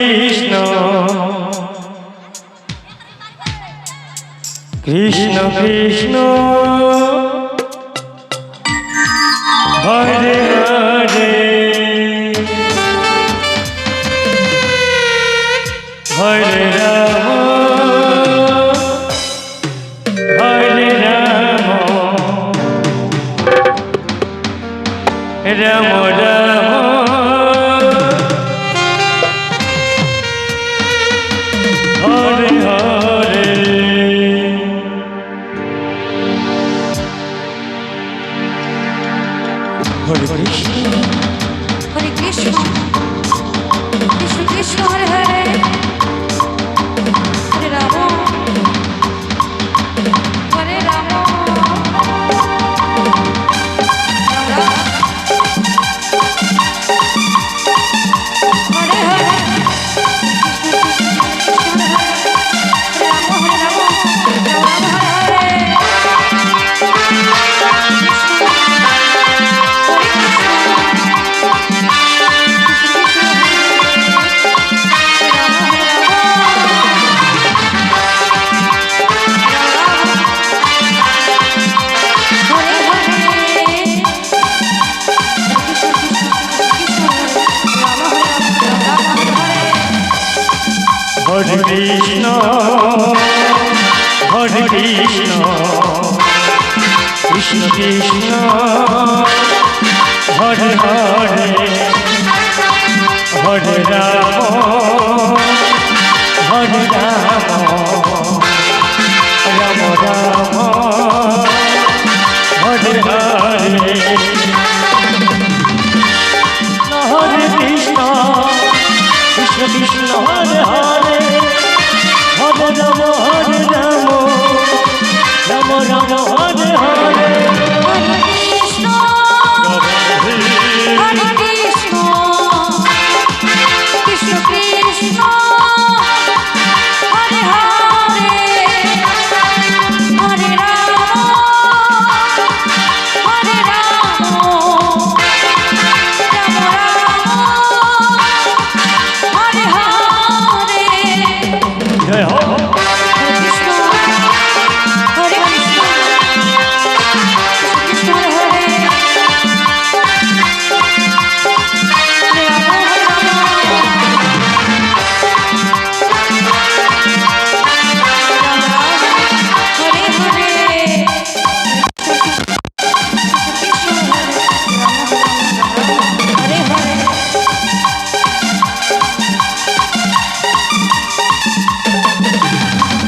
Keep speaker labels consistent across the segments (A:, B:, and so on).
A: কৃষ্ণ কৃষ্ণ কৃষ্ণ হরে হরে হরে রাম হরে রাম রাম রাম হরে হরে হরে কৃষ্ণ
B: হরে কৃষ্ণ কৃষ্ণ কৃষ্ণ হরে হরে হরে রাম হরে রাম হরে হরে
A: হরে কৃষ্ণ হরে কৃষ্ণ কৃষ্ণ কৃষ্ণ হরে হরে হরে রাম হরে রাম রাম রাম হরে হরে হরে কৃষ্ণ কৃষ্ণ কৃষ্ণ হরে হরে হরে রাম হরে রাম রাম রাম হরে হরে
B: হরে কৃষ্ণ হরে কৃষ্ণ কৃষ্ণ কৃষ্ণ হরে হরে হরে রাম হরে রাম রাম রাম হরে হরে
A: জয় হো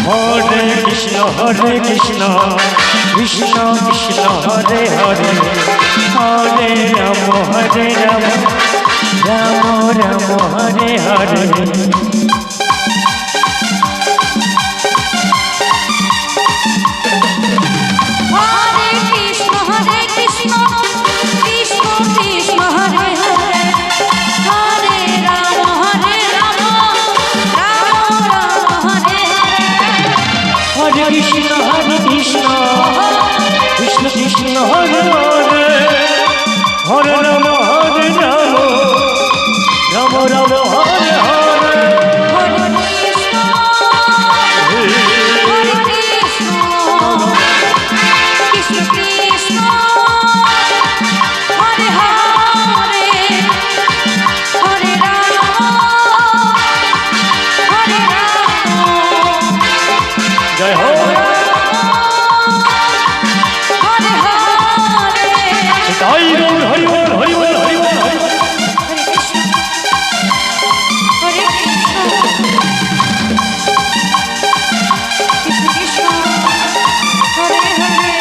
B: হরে কৃষ্ণ হরে কৃষ্ণ কৃষ্ণ কৃষ্ণ হরে হরে হরে রাম হরে রাম রাম রাম হরে হরে কৃষ্ণ হরে রাম হরে হরে
A: হরে কৃষ্ণ কৃষ্ণ কৃষ্ণ হরে হরে হরে রাম রাম রাম হরে হরে
B: হরে কৃষ্ণ কৃষ্ণ কৃষ্ণ হরে হরে হরে রাম রাম রাম হরে হরে
A: হরে কৃষ্ণ কৃষ্ণ কৃষ্ণ হরে হরে হরে রাম রাম রাম হরে হরে
B: হরে কৃষ্ণ কৃষ্ণ কৃষ্ণ হরে হরে হরে রাম
A: জয় হো
B: হরে হরে
A: তাই বল হরি বল হরি বল হরি বল হরি বল।
B: হরে কৃষ্ণ কৃষ্ণ কৃষ্ণ হরে হরে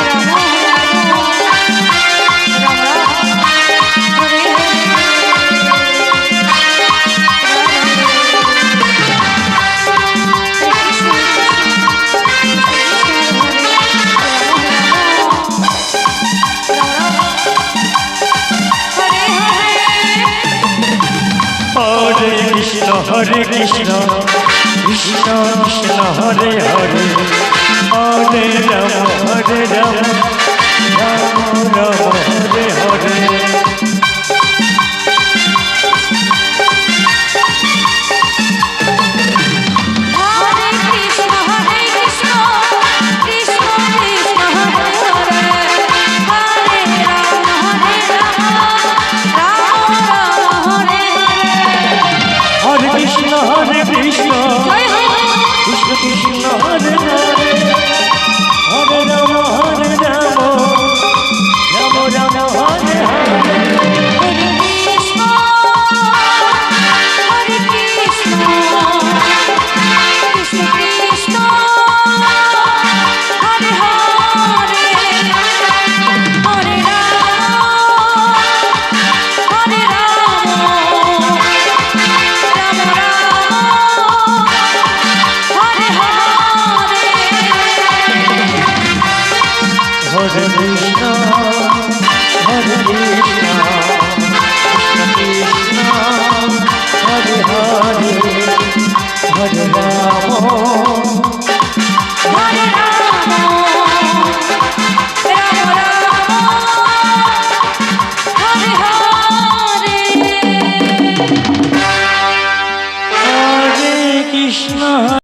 B: রাম রাম হরে
A: হরে কৃষ্ণ কৃষ্ণ কৃষ্ণ হরে হরে হরে রাম রাম রাম হরে হরে
C: হরে রাম